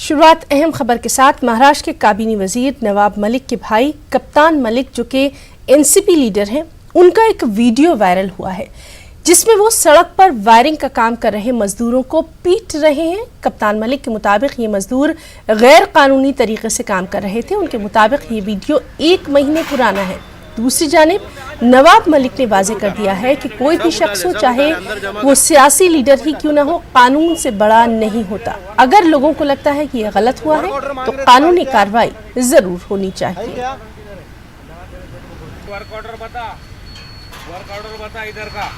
शुरुआत अहम खबर के साथ। महाराष्ट्र के काबीनी वजीर नवाब मलिक के भाई कप्तान मलिक, जो कि एनसीपी लीडर हैं, उनका एक वीडियो वायरल हुआ है जिसमें वो सड़क पर वायरिंग का काम कर रहे मजदूरों को पीट रहे हैं। कप्तान मलिक के मुताबिक ये मजदूर गैर कानूनी तरीके से काम कर रहे थे। उनके मुताबिक ये वीडियो 1 महीने पुराना है। दूसरी जानिब नवाब मलिक ने वाज़ेह कर दिया है कि कोई भी शख्स हो, चाहे वो सियासी लीडर ही क्यों ना हो, कानून से बड़ा नहीं होता। अगर लोगों को लगता है कि ये गलत हुआ है तो कानूनी कार्रवाई जरूर होनी चाहिए। वर्क ऑर्डर बता इधर का।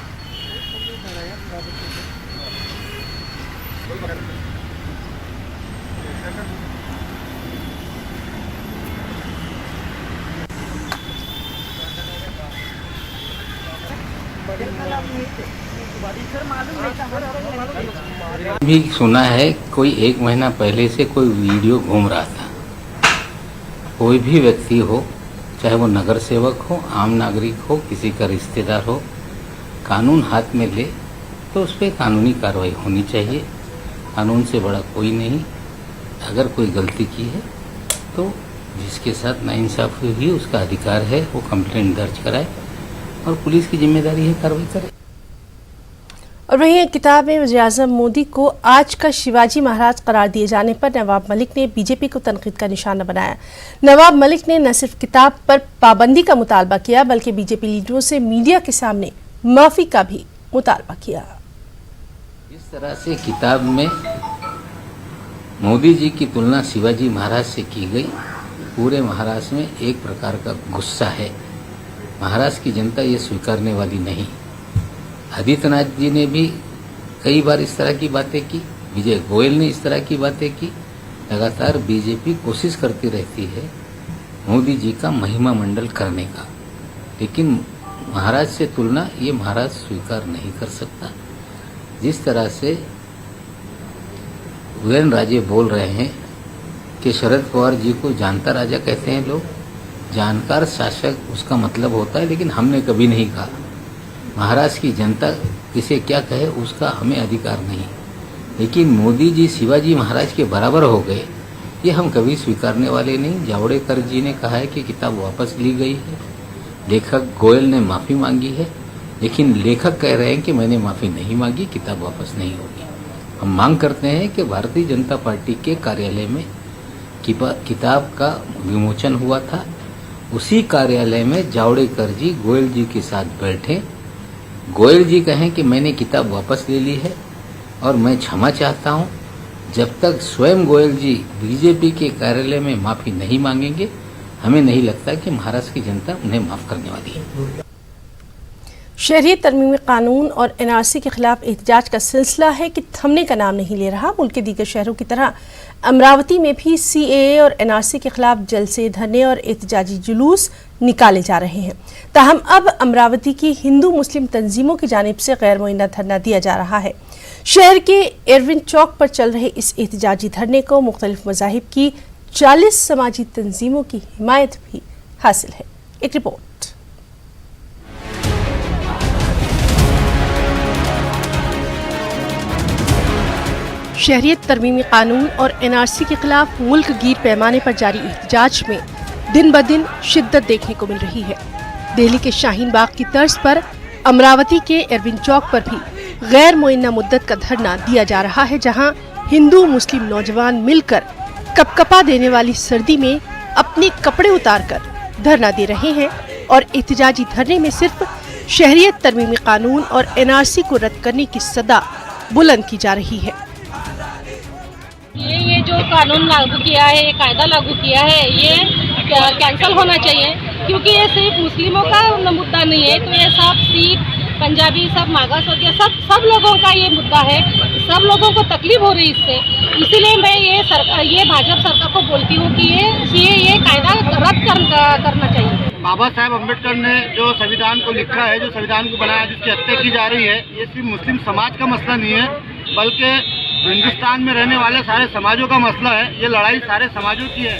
भी सुना है कोई 1 महीना पहले से कोई वीडियो घूम रहा था। कोई भी व्यक्ति हो, चाहे वो नगर सेवक हो, आम नागरिक हो, किसी का रिश्तेदार हो, कानून हाथ में ले तो उस पर कानूनी कार्रवाई होनी चाहिए। कानून से बड़ा कोई नहीं। अगर कोई गलती की है तो जिसके साथ नाइंसाफी हुई उसका अधिकार है वो कंप्लेंट दर्ज कराए और पुलिस की जिम्मेदारी है कार्रवाई करे। और वहीं एक किताब में वज़ीर-ए-आज़म मोदी को आज का शिवाजी महाराज करार दिए जाने पर नवाब मलिक ने बीजेपी को तनकीद का निशाना बनाया। नवाब मलिक ने न सिर्फ किताब पर पाबंदी का मुतालबा किया बल्कि बीजेपी लीडरों से मीडिया के सामने माफी का भी मुतालबा किया। इस तरह से किताब में मोदी जी की तुलना शिवाजी महाराज से की गई, पूरे महाराष्ट्र में एक प्रकार का गुस्सा है। महाराष्ट्र की जनता ये स्वीकारने वाली नहीं। आदित्यनाथ जी ने भी कई बार इस तरह की बातें की, विजय गोयल ने इस तरह की बातें की। लगातार बीजेपी कोशिश करती रहती है मोदी जी का महिमा मंडल करने का, लेकिन महाराज से तुलना ये महाराज स्वीकार नहीं कर सकता। जिस तरह से उदयन राजे बोल रहे हैं कि शरद पवार जी को जानता राजा कहते हैं लोग, जानकार शासक उसका मतलब होता है, लेकिन हमने कभी नहीं कहा। महाराष्ट्र की जनता किसे क्या कहे उसका हमें अधिकार नहीं, लेकिन मोदी जी शिवाजी महाराज के बराबर हो गए ये हम कभी स्वीकारने वाले नहीं। जावड़ेकर जी ने कहा है कि किताब वापस ली गई है, लेखक गोयल ने माफ़ी मांगी है, लेकिन लेखक कह रहे हैं कि मैंने माफ़ी नहीं मांगी, किताब वापस नहीं होगी। हम मांग करते हैं कि भारतीय जनता पार्टी के कार्यालय में किताब का विमोचन हुआ था, उसी कार्यालय में जावड़ेकर जी गोयल जी के साथ बैठे, गोयल जी कहें कि मैंने किताब वापस ले ली है और मैं क्षमा चाहता हूं। जब तक स्वयं गोयल जी बीजेपी के कार्यालय में माफी नहीं मांगेंगे, हमें नहीं लगता कि महाराष्ट्र की जनता उन्हें माफ करने वाली है। शहरियत तरमीमी कानून और एनआरसी के खिलाफ एहतजाज का सिलसिला है कि थमने का नाम नहीं ले रहा। मुल्क के दीगर शहरों की तरह अमरावती में भी सीएए और एनआरसी के खिलाफ जलसे, धरने और एहतजाजी जुलूस निकाले जा रहे हैं। ताहम अब अमरावती की हिंदू मुस्लिम तंजीमों की जानिब से गैर मुअय्यना धरना दिया जा रहा है। शहर के एरविन चौक पर चल रहे इस एहतजाजी धरने को मुख्तलिफ मज़ाहिब की 40 समाजी तंजीमों की हिमायत भी हासिल है। एक रिपोर्ट। शहरियत तरमीमी कानून और एनआरसी के खिलाफ मुल्क गिर पैमाने पर जारी एहतजाज में दिन ब दिन शिद्दत देखने को मिल रही है। दिल्ली के शाहीन बाग की तर्ज पर अमरावती के एरविन चौक पर भी गैर मुअय्यना मुद्दत का धरना दिया जा रहा है, जहां हिंदू मुस्लिम नौजवान मिलकर कपकपा देने वाली सर्दी में अपने कपड़े उतारकर धरना दे रहे हैं और एहतजाजी धरने में सिर्फ शहरियत तरमीमी कानून और एनआरसी को रद्द करने की सदा बुलंद की जा रही है। ये जो कानून लागू किया है, ये कायदा लागू किया है, ये कैंसिल होना चाहिए, क्योंकि ये सिर्फ मुस्लिमों का मुद्दा नहीं है। तो ये सब सिख, पंजाबी, सब मागास वर्गीय सब लोगों का ये मुद्दा है। सब लोगों को तकलीफ हो रही है इससे। इसीलिए मैं ये भाजपा सरकार को बोलती हूँ कि ये कायदा रद्द करना चाहिए। बाबा साहेब अम्बेडकर ने जो संविधान को लिखा है, जो संविधान को बनाया, जिसकी हत्या की जा रही है, ये सिर्फ मुस्लिम समाज का मसला नहीं है, बल्कि हिंदुस्तान में रहने वाले सारे समाजों का मसला है। ये लड़ाई सारे समाजों की है।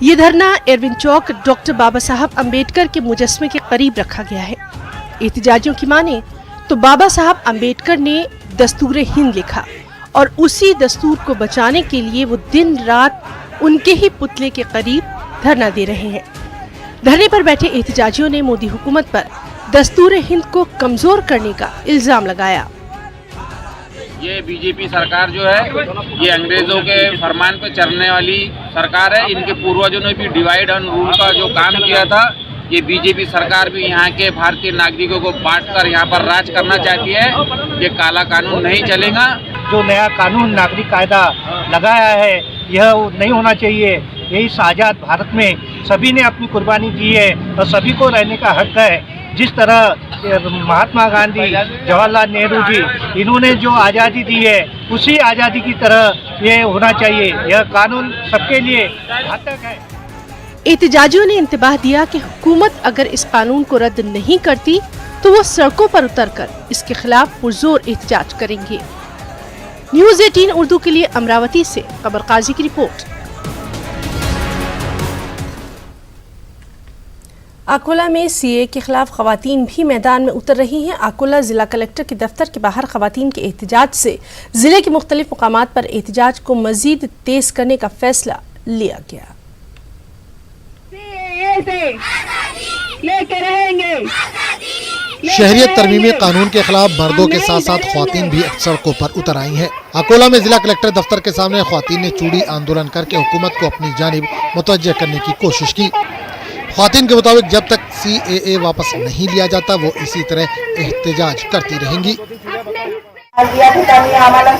ये धरना एरविन चौक डॉक्टर बाबा साहब अम्बेडकर के मुजस्मे के करीब रखा गया है। एहतजाजियों की माने तो बाबा साहब अम्बेडकर ने दस्तूर हिंद लिखा और उसी दस्तूर को बचाने के लिए वो दिन रात उनके ही पुतले के करीब धरना दे रहे हैं। धरने पर बैठे एहतजाजियों ने मोदी हुकूमत पर दस्तूर हिंद को कमजोर करने का इल्जाम लगाया। ये बीजेपी सरकार जो है ये अंग्रेजों के फरमान पे चलने वाली सरकार है। इनके पूर्वजों ने भी डिवाइड एंड रूल का जो काम किया था, ये बीजेपी सरकार भी यहाँ के भारतीय नागरिकों को बांटकर यहाँ पर राज करना चाहती है। ये काला कानून नहीं चलेगा। जो नया कानून नागरिक कायदा लगाया है यह नहीं होना चाहिए। यही आज़ाद भारत में सभी ने अपनी कुर्बानी दी है और सभी को रहने का हक है। जिस तरह महात्मा गांधी, जवाहरलाल नेहरू जी इन्होंने जो आज़ादी दी है उसी आज़ादी की तरह ये होना चाहिए। यह कानून सबके लिए घातक है। एहतजाजियों ने इंतबाह दिया कि हुकूमत अगर इस कानून को रद्द नहीं करती तो वो सड़कों पर उतरकर इसके खिलाफ पुरजोर एहतजाज करेंगे। न्यूज़ 18 उर्दू के लिए अमरावती से कमर काजी की रिपोर्ट। अकोला में सीए के खिलाफ खवातीन भी मैदान में उतर रही हैं। अकोला जिला कलेक्टर के दफ्तर के बाहर खवातीन के एहतजाज से जिले के मुख्तलिफ मुकामात पर एहतजाज को मजीद तेज करने का फैसला लिया गया। लेके रहेंगे। शहरियत तरमीमी कानून के खिलाफ मर्दों के साथ साथ ख्वातीन भी सड़कों पर उतर आई हैं। अकोला में जिला कलेक्टर दफ्तर के सामने ख्वातीन ने चूड़ी आंदोलन करके हुकूमत को अपनी जानिब मुतवज्जह करने की कोशिश की। ख्वातीन के मुताबिक जब तक CAA वापस नहीं लिया जाता वो इसी तरह एहतजाज करती रहेंगी। या ठिकाणी आम्हाला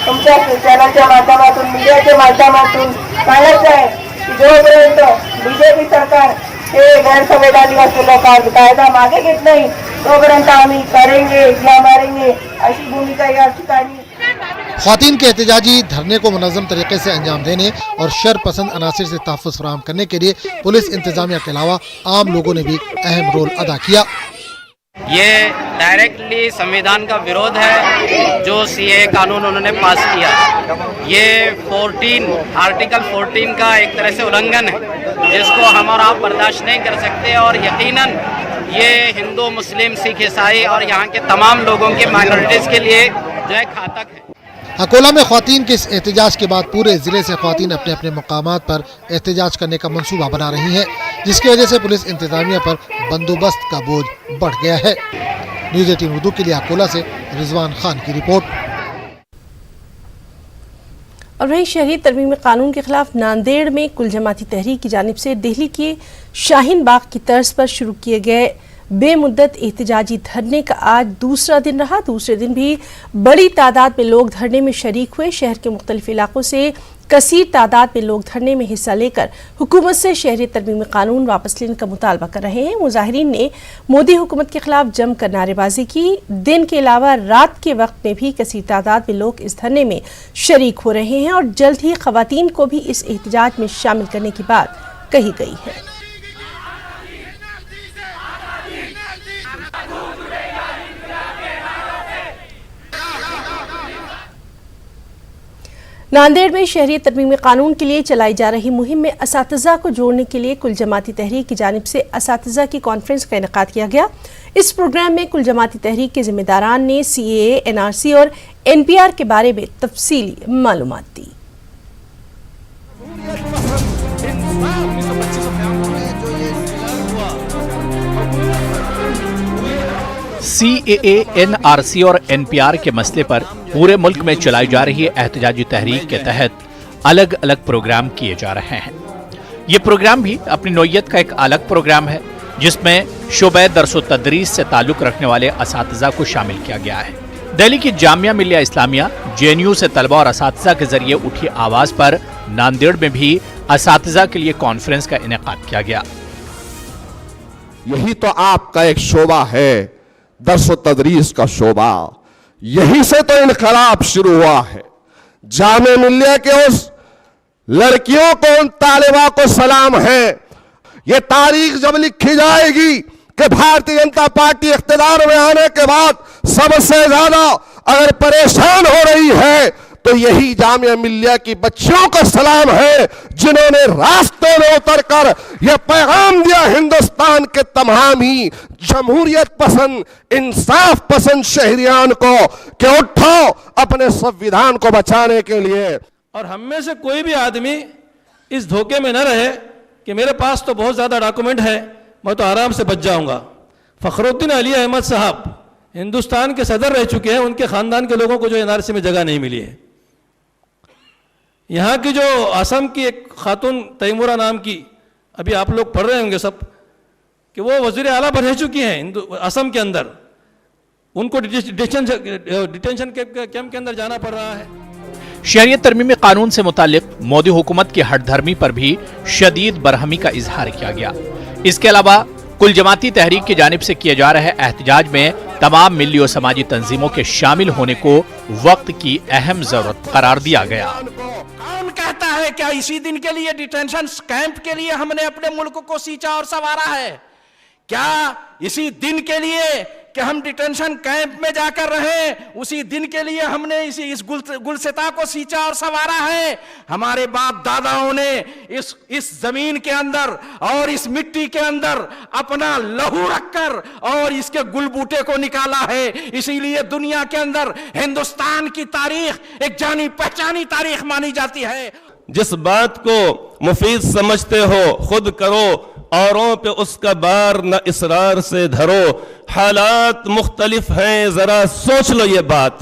तुमच्या चॅनलच्या माध्यमातून मीडियाच्या माध्यमातून सांगायचं आहे की जोपर्यंत बीजेपी सरकार हे गैरसंवैधानिक असलेला कायदा मागे घेत नाही तोपर्यंत आम्ही करेंगे या मारेंगे अशी भूमिका या ठिकाणी। ख्वातीन के एहतजाजी धरने को मुनज़्ज़म तरीके से अंजाम देने और शर पसंद अनासिर से तहफ़्फ़ुज़ फराहम करने के लिए पुलिस इंतजामिया के अलावा आम लोगों ने भी अहम रोल अदा किया। ये डायरेक्टली संविधान का विरोध है जो CAA कानून उन्होंने पास किया। ये आर्टिकल 14 का एक तरह से उल्लंघन है जिसको हम और आप बर्दाश्त नहीं कर सकते और यकीनन ये हिंदू, मुस्लिम, सिख, ईसाई और यहाँ के तमाम लोगों के माइनॉरिटीज़ के लिए जो है घातक है। अकोला में ख्वातीन के इस एहतजाज के बाद पूरे जिले से ख्वातीन अपने अपने मकामात पर एहतजाज करने का मंसूबा बना रही हैं, जिसकी वजह से पुलिस इंतजामिया पर बंदोबस्त का बोझ बढ़ गया है। न्यूज़ 18 उर्दू के लिए अकोला से रिजवान खान की रिपोर्ट। और वहीं शहरी तरमीमी कानून के खिलाफ नांदेड़ में कुल जमाती तहरीक की जानिब से दिल्ली के शाहीन बाग की तर्ज पर शुरू किए गए बेमुद्दत एहतजाजी धरने का आज दूसरा दिन रहा। दूसरे दिन भी बड़ी तादाद में लोग धरने में शरीक हुए। शहर के मुख्तलिफ इलाकों से कसीर तादाद में लोग धरने में हिस्सा लेकर हुकूमत से शहरी तरमीमी कानून वापस लेने का मुतालबा कर रहे हैं। मुजाहिरीन ने मोदी हुकूमत के खिलाफ जमकर नारेबाजी की। दिन के अलावा रात के वक्त में भी कसीर तादाद में लोग इस धरने में शरीक हो रहे हैं और जल्द ही खवातीन को भी इस एहतजाज में शामिल करने की बात कही गई है। नांदेड़ में शहरी तरमीमी कानून के लिए चलाई जा रही मुहिम में असातिज़ा को जोड़ने के लिए कुल जमाती तहरीक की जानिब से असातिज़ा की कॉन्फ्रेंस का इनेकाद किया गया। इस प्रोग्राम में कुल जमाती तहरीक के जिम्मेदारान ने CAA, NRC और NPR के बारे में तफसीली मालूमात दी। CAA, NRC और NPR के मसले पर पूरे मुल्क में चलाई जा रही एहतजाजी तहरीक के तहत अलग अलग प्रोग्राम किए जा रहे हैं। ये प्रोग्राम भी अपनी नौइयत का एक अलग प्रोग्राम है जिसमें शोबे दरस व तदरीस से ताल्लुक़ रखने वाले असातिज़ा को शामिल किया गया है। दिल्ली की जामिया मिलिया इस्लामिया JNU से तलबा और असातिज़ा के जरिए उठी आवाज़ पर नांदेड़ में भी असातिज़ा के लिए कॉन्फ्रेंस का इनेकाद किया गया। यही तो आपका एक शोबा है, दरस व तदरीस का शोबा। यही से तो इनकलाब शुरू हुआ है। जामिया मिलिया के उस लड़कियों को, उन तालिबा को सलाम है। ये तारीख जब लिखी जाएगी कि भारतीय जनता पार्टी इख्तियार में आने के बाद सबसे ज्यादा अगर परेशान हो रही है तो यही जामिया मिल्लिया की बच्चियों का सलाम है जिन्होंने रास्ते में उतरकर यह पैगाम दिया हिंदुस्तान के तमाम ही जमहूरियत पसंद, इंसाफ पसंद शहरियान को कि उठो अपने संविधान को बचाने के लिए। और हम में से कोई भी आदमी इस धोखे में न रहे कि मेरे पास तो बहुत ज्यादा डॉक्यूमेंट है, मैं तो आराम से बच जाऊंगा। फखरुद्दीन अली अहमद साहब हिंदुस्तान के सदर रह चुके हैं, उनके खानदान के लोगों को जो एनआरसी में जगह नहीं मिली है। यहाँ की जो असम की एक खातून तैमूरा नाम की, अभी आप लोग पढ़ रहे होंगे सब कि वो वजीर आला पर रह चुकी हैं असम के अंदर, उनको डिटेंशन कैंप के अंदर जाना पड़ रहा है। शहरियत तरमीमी कानून से मुतालिक मोदी हुकूमत की हठधर्मी पर भी शदीद बरहमी का इजहार किया गया। इसके अलावा कुल जमाती तहरीक की जानिब से किए जा रहे एहतजाज में तमाम मिली और समाजी तंजीमों के शामिल होने को वक्त की अहम जरूरत करार दिया गया। कौन कहता है क्या इसी दिन के लिए, डिटेंशन कैंप के लिए हमने अपने मुल्क को सींचा और संवारा है? क्या इसी दिन के लिए कि हम डिटेंशन कैंप में जाकर रहे, उसी दिन के लिए हमने इस गुलसिता को सींचा और संवारा है? हमारे बाप दादाओं ने इस जमीन के अंदर और इस मिट्टी के अंदर अपना लहू रखकर और इसके गुलबूटे को निकाला है। इसीलिए दुनिया के अंदर हिंदुस्तान की तारीख एक जानी पहचानी तारीख मानी जाती है। जिस बात को मुफीद समझते हो खुद करो, औरों पे उसका बार न इसरार से धरो। हालात मुख्तलिफ हैं, जरा सोच लो ये बात।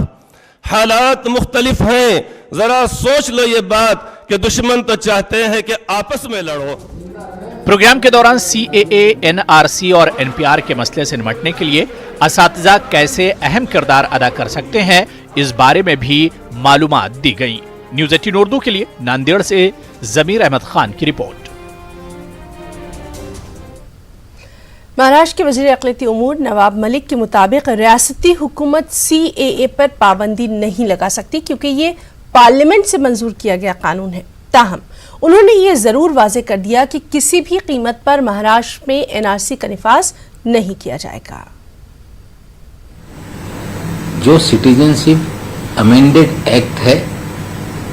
हालात मुख्तलिफ हैं, जरा सोच लो ये बात कि दुश्मन तो चाहते हैं कि आपस में लड़ो। प्रोग्राम के दौरान CAA, NRC और NPR के मसले से निपटने के लिए असातिज़ा कैसे अहम किरदार अदा कर सकते हैं, इस बारे में भी मालूमात दी गई। न्यूज़ 18 उर्दू के लिए नांदेड़ से जमीर अहमद खान की रिपोर्ट। महाराष्ट्र के वज़ीर अक़लियती उमूर नवाब मलिक के मुताबिक रियासती हुकूमत CAA पर पाबंदी नहीं लगा सकती क्योंकि ये पार्लियामेंट से मंजूर किया गया कानून है। ताहम उन्होंने ये ज़रूर वाज़ेह कर दिया कि किसी भी कीमत पर महाराष्ट्र में NRC का निफाज नहीं किया जाएगा। जो सिटीजनशिप अमेंडेड एक्ट है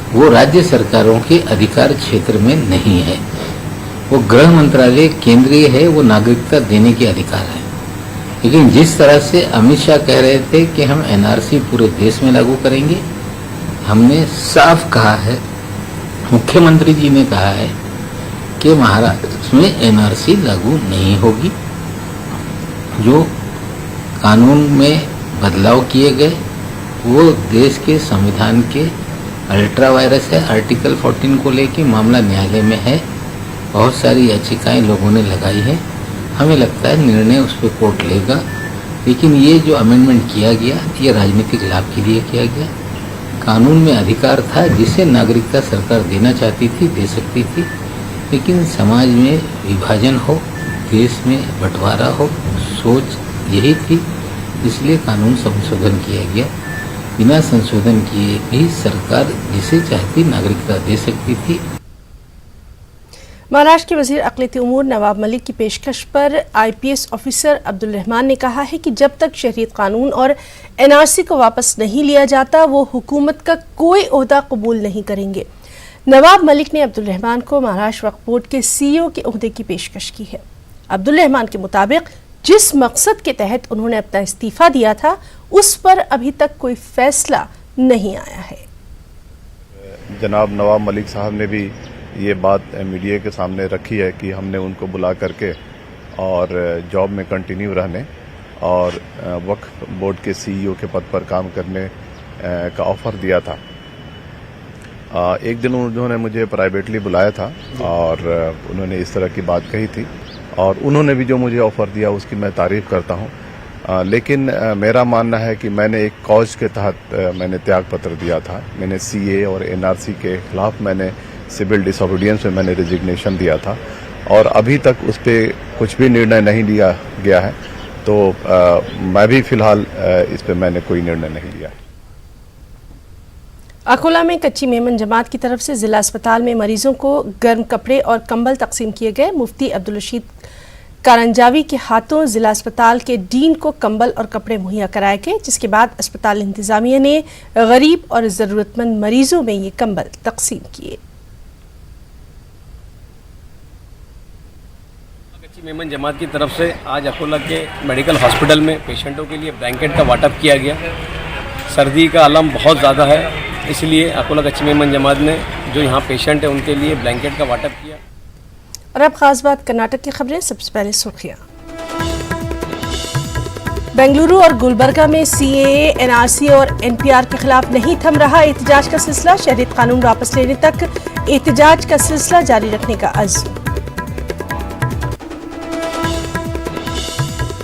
वो राज्य सरकारों के अधिकार क्षेत्र में नहीं है। वो गृह मंत्रालय केंद्रीय है, वो नागरिकता देने के अधिकार है। लेकिन जिस तरह से अमित शाह कह रहे थे कि हम NRC पूरे देश में लागू करेंगे, हमने साफ कहा है, मुख्यमंत्री जी ने कहा है कि महाराष्ट्र में NRC लागू नहीं होगी। जो कानून में बदलाव किए गए वो देश के संविधान के अल्ट्रा वायरस है। आर्टिकल 14 को लेके मामला न्यायालय में है, बहुत सारी याचिकाएं लोगों ने लगाई है। हमें लगता है निर्णय उस पर कोर्ट लेगा। लेकिन ये जो अमेंडमेंट किया गया ये राजनीतिक लाभ के लिए किया गया। कानून में अधिकार था जिसे नागरिकता सरकार देना चाहती थी, दे सकती थी। लेकिन समाज में विभाजन हो, देश में बंटवारा हो, सोच यही थी, इसलिए कानून संशोधन किया गया। बिना संशोधन किए भी सरकार जिसे चाहती नागरिकता दे सकती थी। महाराष्ट्र के वज़ीर अक़लियती उमूर नवाब मलिक की पेशकश पर IPS ऑफिसर अब्दुल रहमान ने कहा है कि जब तक शहरियत कानून और NRC को वापस नहीं लिया जाता वो हुकूमत का कोई ओहदा कबूल नहीं करेंगे। नवाब मलिक ने अब्दुल रहमान को महाराष्ट्र वक्फ बोर्ड के CEO के ओहदे की पेशकश की है। अब्दुल रहमान के मुताबिक जिस मकसद के तहत उन्होंने अपना इस्तीफा दिया था उस पर अभी तक कोई फैसला नहीं आया है। जनाब नवाब मलिक साहब ने भी ये बात मीडिया के सामने रखी है कि हमने उनको बुला करके और जॉब में कंटिन्यू रहने और वक्फ बोर्ड के CEO के पद पर काम करने का ऑफ़र दिया था। एक दिन उन्होंने मुझे प्राइवेटली बुलाया था और उन्होंने इस तरह की बात कही थी और उन्होंने भी जो मुझे ऑफ़र दिया उसकी मैं तारीफ़ करता हूँ। लेकिन मेरा मानना है कि मैंने एक कॉज के तहत मैंने त्याग पत्र दिया था। मैंने CAA और NRC के खिलाफ मैंने सिविल डिसोबीडियंस में मैंने रेजिग्नेशन दिया था और अभी तक उस पर कुछ भी निर्णय नहीं लिया गया है। तो मैं भी फिलहाल इस पर मैंने कोई निर्णय नहीं लिया। अकोला में कच्ची मेमन जमात की तरफ से जिला अस्पताल में मरीजों को गर्म कपड़े और कंबल तकसीम किए गए। मुफ्ती अब्दुल रशीद कारंजावी के हाथों जिला अस्पताल के डीन को कंबल और कपड़े मुहैया कराए गए, जिसके बाद अस्पताल इंतजामिया ने गरीब और जरूरतमंद मरीजों में ये कंबल तकसीम किए। मेमन जमात की तरफ से आज अकोला के मेडिकल हॉस्पिटल में पेशेंटों के लिए ब्लैंकेट का वाटअप किया गया। सर्दी का आलम बहुत ज़्यादा है, इसलिए अकोला कच्ची मेमन जमात ने जो यहाँ पेशेंट है उनके लिए ब्लैंकेट का वाटअप किया। और अब खास बात कर्नाटक की खबरें। सबसे पहले सुर्खियां। बेंगलुरु और गुलबर्गा में सीएए, एनआरसी और एनपीआर के खिलाफ नहीं थम रहा एहतजाज का सिलसिला। शहरियत कानून वापस लेने तक एहतजाज का सिलसिला जारी रखने का अज़्म।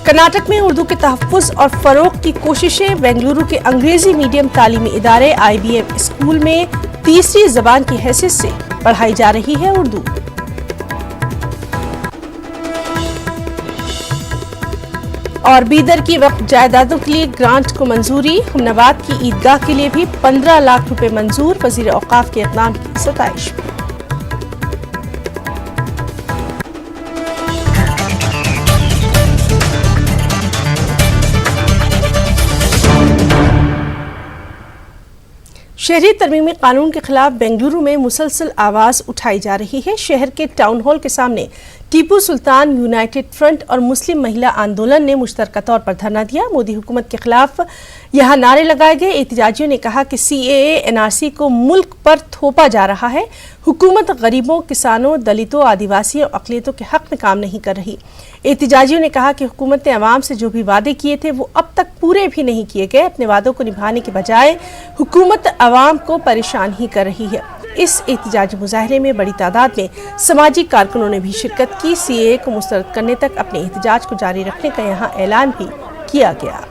कर्नाटक में उर्दू के तहफ़्फ़ुज़ और फ़रोग़ की कोशिशें। बेंगलुरु के अंग्रेजी मीडियम तालीमी इदारे IBM स्कूल में तीसरी ज़बान की हैसियत से पढ़ाई जा रही है उर्दू। और बीदर की वक्फ जायदादों के लिए ग्रांट को मंजूरी। हमनाबाद की ईदगाह के लिए भी 15 लाख रुपए मंजूर। वज़ीर औक़ाफ़ के इक़दाम की सताइश। शहरी तरमीमी कानून के खिलाफ बेंगलुरु में मुसलसल आवाज़ उठाई जा रही है। शहर के टाउन हॉल के सामने टीपू सुल्तान यूनाइटेड फ्रंट और मुस्लिम महिला आंदोलन ने मुश्तरका तौर पर धरना दिया। मोदी हुकूमत के खिलाफ यहाँ नारे लगाए गए। एहतजाजियों ने कहा कि सीएए, एनआरसी को मुल्क पर थोपा जा रहा है। हुकूमत गरीबों, किसानों, दलितों, आदिवासियों और अक़लियतों के हक में काम नहीं कर रही। एहतजाजियों ने कहा कि हुकूमत ने अवाम से जो भी वादे किए थे वो अब तक पूरे भी नहीं किए गए। अपने वादों को निभाने के बजाय हुकूमत अवाम को परेशान ही कर रही है। इस एहतजाजी मुजाहरे में बड़ी तादाद में समाजी कारकुनों ने भी शिरकत की। सीएए को मुस्तरद करने तक अपने एहतजाज को जारी रखने का यहाँ ऐलान भी किया गया।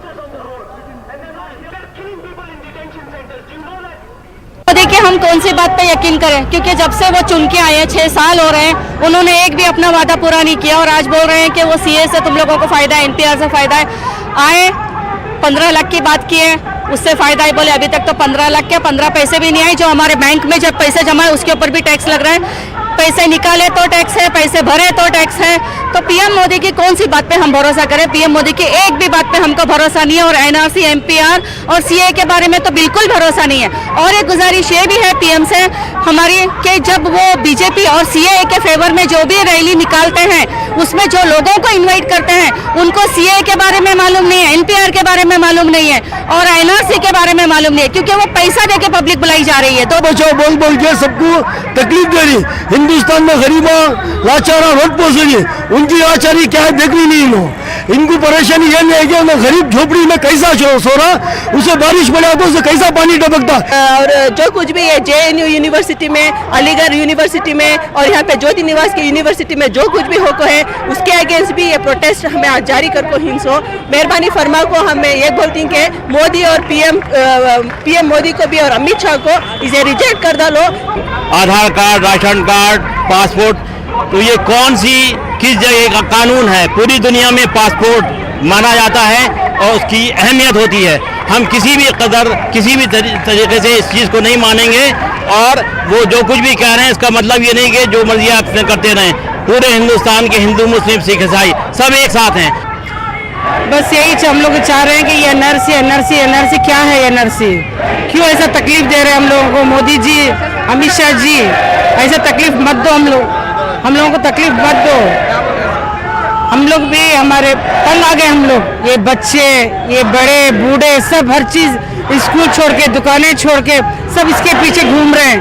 देखिए, हम कौन सी बात पे यकीन करें, क्योंकि जब से वो चुन के आए हैं 6 साल हो रहे हैं, उन्होंने एक भी अपना वादा पूरा नहीं किया। और आज बोल रहे हैं कि वो सीए से तुम लोगों को फायदा है, एनपीआर से फायदा है। आए 15 लाख की बात की है, उससे फायदा है। बोले अभी तक तो 15 लाख क्या 15 पैसे भी नहीं आए। जो हमारे बैंक में जब पैसे जमा है उसके ऊपर भी टैक्स लग रहा है। पैसे निकाले तो टैक्स है, पैसे भरे तो टैक्स है। तो पीएम मोदी की कौन सी बात पे हम भरोसा करें? पीएम मोदी की एक भी बात पे हमको भरोसा नहीं है। और एनआरसी, एनपीआर और सीए के बारे में तो बिल्कुल भरोसा नहीं है। और एक गुजारिश ये भी है पीएम से हमारी कि जब वो बीजेपी और सीए के फेवर में जो भी रैली निकालते हैं उसमें जो लोगों को इन्वाइट करते हैं उनको सीए के बारे में मालूम नहीं है, एनपीआर के बारे में मालूम नहीं है और एनआरसी के बारे में मालूम नहीं है, क्योंकि वो पैसा देके पब्लिक बुलाई जा रही है। तो बचाओ बोल बोल के सबको तकलीफ दे रही। हिंदुस्तान में गरीबा लाचारा रोड पहुंच रही, उनकी लाचारी क्या है देखनी नहीं लोग। इनको परेशानी ये नहीं है कि उन्हें गरीब झोपड़ी में कैसा सो रहा, उसे बारिश पड़ा तो उसे कैसा पानी टपकता। और जो कुछ भी है JNU यूनिवर्सिटी में, अलीगढ़ यूनिवर्सिटी में और यहाँ पे ज्योति निवास की यूनिवर्सिटी में जो कुछ भी होको है उसके अगेंस्ट भी ये प्रोटेस्ट हमें आज जारी करको हिंसो। मेहरबानी फरमा को हमें ये बोलती हैं कि मोदी और पीएम मोदी को भी और अमित शाह को इसे रिजेक्ट कर डालो। आधार कार्ड, राशन कार्ड, पासपोर्ट, तो ये कौन सी किस जगह का कानून है? पूरी दुनिया में पासपोर्ट माना जाता है और उसकी अहमियत होती है। हम किसी भी कदर किसी भी तरीके से इस चीज़ को नहीं मानेंगे। और वो जो कुछ भी कह रहे हैं इसका मतलब ये नहीं कि जो मर्जी आप करते रहें। पूरे हिंदुस्तान के हिंदू, मुस्लिम, सिख, ईसाई सब एक साथ हैं। बस यही हम लोग चाह रहे हैं कि ये एनआरसी क्या है? एनआरसी क्यों ऐसा तकलीफ दे रहे हैं हम लोगों को? मोदी जी, अमित शाह जी, ऐसा तकलीफ मत दो। हम लोगों को तकलीफ मत दो। हम लोग भी हमारे तंग आ गए। हम लोग ये बच्चे, ये बड़े बूढ़े सब हर चीज़ स्कूल छोड़ के, दुकानें छोड़ के सब इसके पीछे घूम रहे हैं।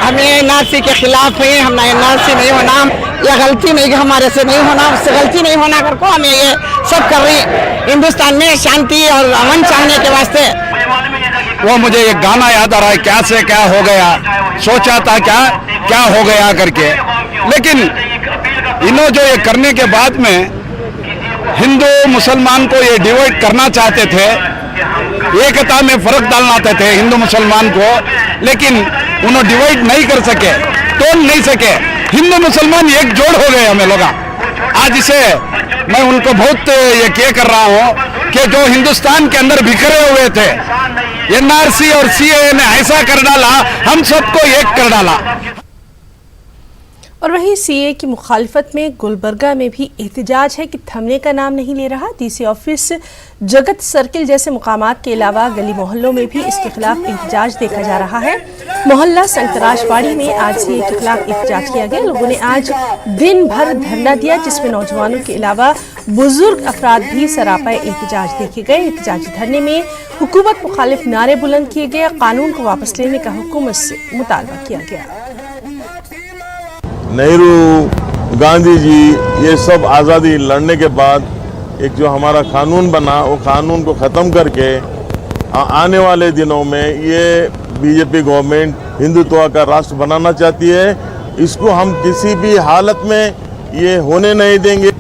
हम एनआरसी के खिलाफ है। हम एनआरसी नहीं होना, ये गलती नहीं कि हमारे से नहीं होना, उससे गलती नहीं होना करको हमें ये सब कर रहे हैं हिंदुस्तान में शांति और अमन चाहने के वास्ते। वो मुझे एक गाना याद आ रहा है, क्या से क्या हो गया, सोचा था क्या हो गया करके। लेकिन इन्हों जो ये करने के बाद में हिंदू मुसलमान को ये डिवाइड करना चाहते थे, एकता में फर्क डालना चाहते थे हिंदू मुसलमान को, लेकिन उन्होंने डिवाइड नहीं कर सके, तोड़ नहीं सके। हिंदू मुसलमान एकजुट हो गए हमें लोग आज। इसे मैं उनको बहुत ये कर रहा हूँ कि जो हिंदुस्तान के अंदर बिखरे हुए थे, एनआरसी और सीएए ने ऐसा कर डाला, हम सबको एक कर डाला। और वहीं सीए की मुखालिफत में गुलबर्गा में भी एहतजाज है कि थमने का नाम नहीं ले रहा। डीसी ऑफिस, जगत सर्किल जैसे मुकामात के अलावा गली मोहल्लों में भी इसके खिलाफ एहतजाज देखा जा रहा है। मोहल्ला संतराजवाड़ी में आज सीए के खिलाफ एहतजाज किया गया। लोगों ने आज दिन भर धरना दिया, जिसमें नौजवानों के अलावा बुजुर्ग अफराद भी सरापाए एहतजाज देखे गए। एहतजाजी धरने में हुकूमत मुखालिफ नारे बुलंद किए गए। कानून को वापस लेने का हुकूमत से मुतालबा किया गया। नेहरू, गांधी जी, ये सब आज़ादी लड़ने के बाद एक जो हमारा कानून बना, वो कानून को ख़त्म करके आने वाले दिनों में ये बीजेपी गवर्नमेंट हिंदुत्व का राष्ट्र बनाना चाहती है। इसको हम किसी भी हालत में ये होने नहीं देंगे।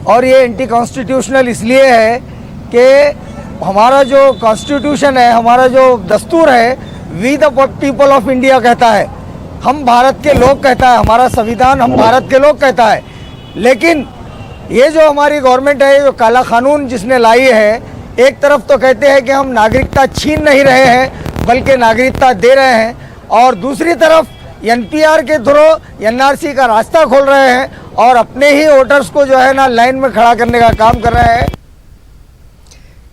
और ये एंटी कॉन्स्टिट्यूशनल इसलिए है कि हमारा जो कॉन्स्टिट्यूशन है, हमारा जो दस्तूर है, we the people of India कहता है, हम भारत के लोग कहता है, हमारा संविधान हम भारत के लोग कहता है। लेकिन ये जो हमारी गवर्नमेंट है, जो काला कानून जिसने लाई है, एक तरफ तो कहते हैं कि हम नागरिकता छीन नहीं रहे हैं बल्कि नागरिकता दे रहे हैं, और दूसरी तरफ एनपीआर के थ्रू एनआरसी का रास्ता खोल रहे हैं और अपने ही वोटर्स को जो है ना लाइन में खड़ा करने का काम कर रहे हैं।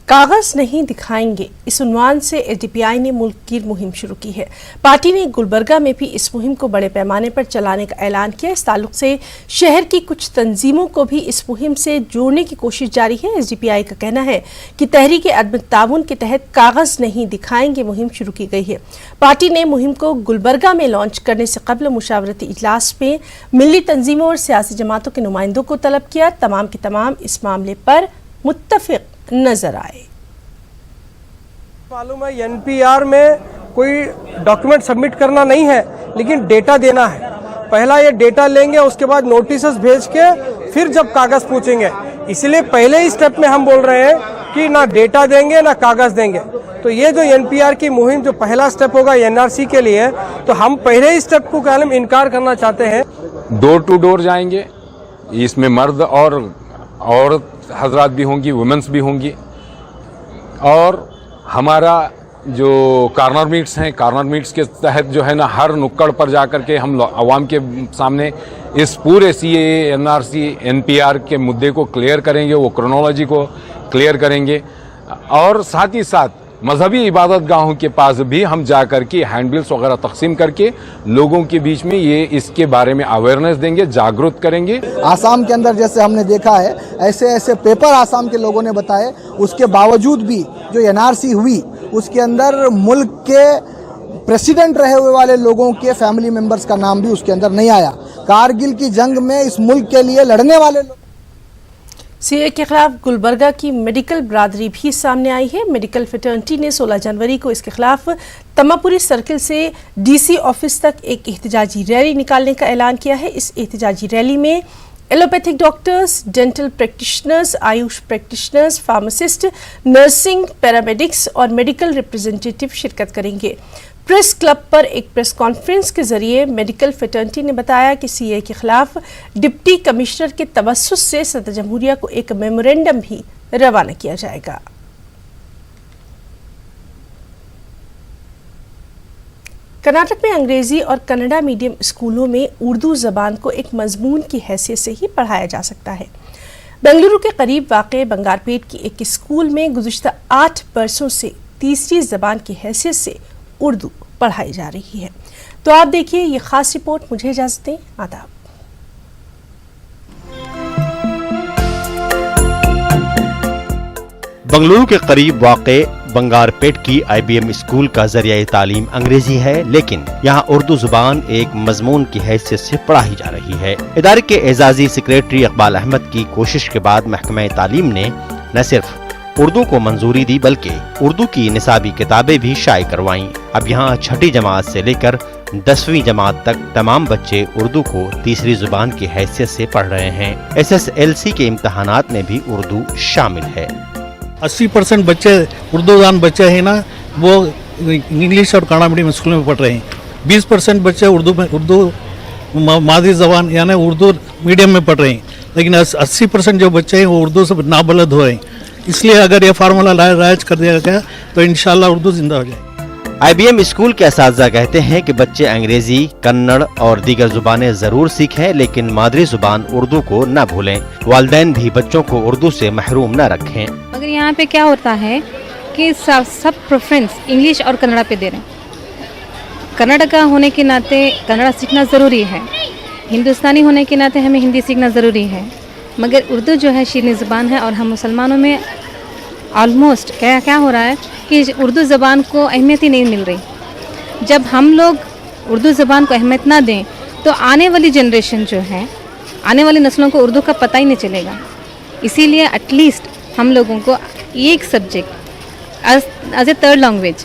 कागज नहीं दिखाएंगे, इस उन्वान से एसडीपीआई ने मुल्क की मुहिम शुरू की है। पार्टी ने गुलबर्गा में भी इस मुहिम को बड़े पैमाने पर चलाने का ऐलान किया। इस ताल्लुक से शहर की कुछ तंजीमों को भी इस मुहिम से जोड़ने की कोशिश जारी है। एसडीपीआई का कहना है कि तहरीक अदम ताउन के तहत कागज नहीं दिखाएंगे मुहिम शुरू की गई है। पार्टी ने मुहिम को गुलबर्गा में लॉन्च करने से कबल मुशावरती इजलास में मिली तंजीमों और सियासी जमातों के नुमाइंदों को तलब किया। तमाम की तमाम इस मामले पर मुत्तफिक नजर आए। मालूम है एनपीआर में कोई डॉक्यूमेंट सबमिट करना नहीं है, लेकिन डेटा देना है। पहला ये डेटा लेंगे, उसके बाद नोटिस भेज के फिर जब कागज पूछेंगे। इसलिए पहले ही स्टेप में हम बोल रहे हैं कि ना डेटा देंगे ना कागज देंगे। तो ये जो एनपीआर की मुहिम जो पहला स्टेप होगा एनआरसी के लिए, तो हम पहले ही स्टेप को क्या इनकार करना चाहते हैं। डोर टू डोर जाएंगे, इसमें मर्द और औरत हजरात भी होंगी, वुमेन्स भी होंगी, और हमारा जो कार्नर मीट्स हैं, कार्नर मीट्स के तहत जो है ना हर नुक्कड़ पर जाकर के हम आवाम के सामने इस पूरे सीएए, एनआरसी, एनपीआर के मुद्दे को क्लियर करेंगे, वो क्रोनोलॉजी को क्लियर करेंगे, और साथ ही साथ मजहबी इबादत गाहों के पास भी हम जाकर के हैंडबिल्स वगैरह तकसीम करके लोगों के बीच में ये इसके बारे में अवेयरनेस देंगे, जागरूक करेंगे। आसाम के अंदर जैसे हमने देखा है, ऐसे ऐसे पेपर आसाम के लोगों ने बताए, उसके बावजूद भी जो एनआरसी हुई उसके अंदर मुल्क के प्रेसिडेंट रहे हुए वाले लोगों के फैमिली मेंबर्स का नाम भी उसके अंदर नहीं आया। कारगिल की जंग में इस मुल्क के लिए लड़ने वाले लोग। सीए के खिलाफ गुलबर्गा की मेडिकल बरादरी भी सामने आई है। मेडिकल फ्रेटर्निटी ने 16 जनवरी को इसके खिलाफ तमापुरी सर्किल से डीसी ऑफिस तक एक एहतजाजी रैली निकालने का ऐलान किया है। इस एहतजाजी रैली में allopathic doctors, dental practitioners, Ayush practitioners, pharmacist, nursing, paramedics और मेडिकल रिप्रेजेंटेटिव शिरकत करेंगे। प्रेस क्लब पर एक प्रेस कॉन्फ्रेंस के जरिए मेडिकल फ्रेटर्निटी ने बताया कि सीए के खिलाफ डिप्टी कमिश्नर के तवस्सुस से सदर जमहूरिया को एक मेमोरेंडम भी रवाना किया जाएगा। कर्नाटक में अंग्रेजी और कन्नड़ा मीडियम स्कूलों में उर्दू जबान को एक मजमून की हैसियत से ही पढ़ाया जा सकता है। बेंगलुरु के करीब वाक़े बंगारपेट की एक स्कूल में गुज़िश्ता 8 बरसों से तीसरी जबान की हैसियत से उर्दू पढ़ाई जा रही है। तो आप देखिए ये खास रिपोर्ट। मुझे इजाजत दें, आदाब। बंगलुरु के करीब वाक़े बंगारपेट की IBM स्कूल का जरिया तालीम अंग्रेजी है, लेकिन यहाँ उर्दू जुबान एक मजमून की हैसियत से पढ़ाई जा रही है। इदारे के एजाजी सेक्रेटरी इकबाल अहमद की कोशिश के बाद महकमा तालीम ने न सिर्फ उर्दू को मंजूरी दी बल्कि उर्दू की निसाबी किताबें भी शाये करवाईं। अब यहाँ छठी जमात से लेकर 10वीं जमात तक तमाम बच्चे उर्दू को तीसरी जुबान की हैसियत से पढ़ रहे हैं। SSLC के इम्तहानात में भी उर्दू शामिल है। 80% बच्चे उर्दू जान बच्चे हैं ना, वो इंग्लिश और कन्नड़ा मीडियम स्कूल में पढ़ रहे हैं। 20% बच्चे उर्दू मादी जबान यानी उर्दू मीडियम में पढ़ रहे हैं, लेकिन 80% जो बच्चे हैं वो उर्दू से नाबलद हो रहे हैं। इसलिए अगर ये फार्मूला राइज कर दिया गया तो इंशाल्लाह उर्दू जिंदा हो जाए। IBM स्कूल के असातिज़ा कहते हैं कि बच्चे अंग्रेजी, कन्नड़ और दीगर जुबानें जरूर सीखें, लेकिन मादरी जुबान उर्दू को न भूलें। वालिदैन भी बच्चों को उर्दू से महरूम न रखें। मगर यहाँ पे क्या होता है कि सब प्रेफरेंस इंग्लिश और कन्नड़ा पे दे रहे हैं। कन्नड़ का होने के नाते कन्नड़ा सीखना ज़रूरी है, हिंदुस्तानी होने के नाते हमें हिंदी सीखना ज़रूरी है, मगर उर्दू जो है शीरनी ज़बान है और हम मुसलमानों में ऑलमोस्ट क्या हो रहा है कि उर्दू ज़बान को अहमियत ही नहीं मिल रही। जब हम लोग उर्दू ज़बान को अहमियत ना दें तो आने वाली जनरेशन जो है, आने वाली नस्लों को उर्दू का पता ही नहीं चलेगा। इसीलिए एटलीस्ट हम लोगों को एक subject as a third language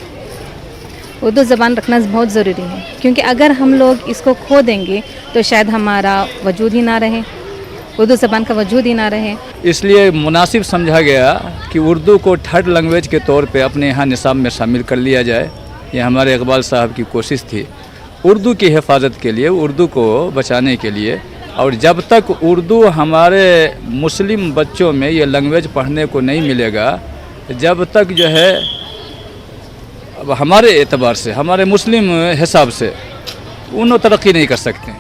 Urdu ज़बान रखना बहुत ज़रूरी है, क्योंकि अगर हम लोग इसको खो देंगे तो शायद हमारा वजूद ही ना रहे, उर्दू ज़बान का वजूद ही ना रहे। इसलिए मुनासिब समझा गया कि उर्दू को थर्ड लैंग्वेज के तौर पे अपने यहाँ निसाब में शामिल कर लिया जाए। ये हमारे इकबाल साहब की कोशिश थी उर्दू की हिफाजत के लिए, उर्दू को बचाने के लिए। और जब तक उर्दू हमारे मुस्लिम बच्चों में ये लैंग्वेज पढ़ने को नहीं मिलेगा, जब तक जो है अब हमारे एतबार से, हमारे मुस्लिम हिसाब से उन्होंने तरक्की नहीं कर सकते।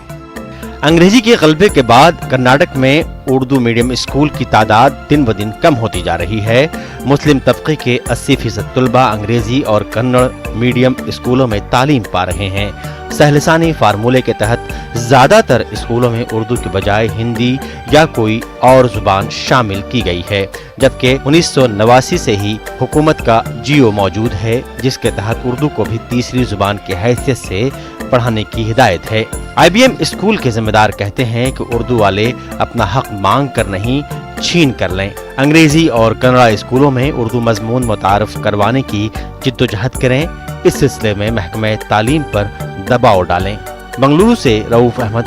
अंग्रेजी के गलबे के बाद कर्नाटक में उर्दू मीडियम स्कूल की तादाद दिन ब दिन कम होती जा रही है। मुस्लिम तबके के 80% तलबा अंग्रेजी और कन्नड़ मीडियम स्कूलों में तालीम पा रहे हैं। सहलसानी फार्मूले के तहत ज्यादातर स्कूलों में उर्दू के बजाय हिंदी या कोई और जुबान शामिल की गई है, जबकि 1989 से ही हुकूमत का जियो मौजूद है, जिसके तहत उर्दू को भी तीसरी जुबान की हैसियत से पढ़ाने की हिदायत है। IBM स्कूल के जिम्मेदार कहते हैं कि उर्दू वाले अपना हक मांग कर नहीं, छीन कर लें। अंग्रेजी और कन्नड़ा स्कूलों में उर्दू मजमून मुतारफ करवाने की जिद्दोजहद करें। इस सिलसिले में महकमे तालीम पर दबाव डालें। बंगलुरु से रऊफ अहमद।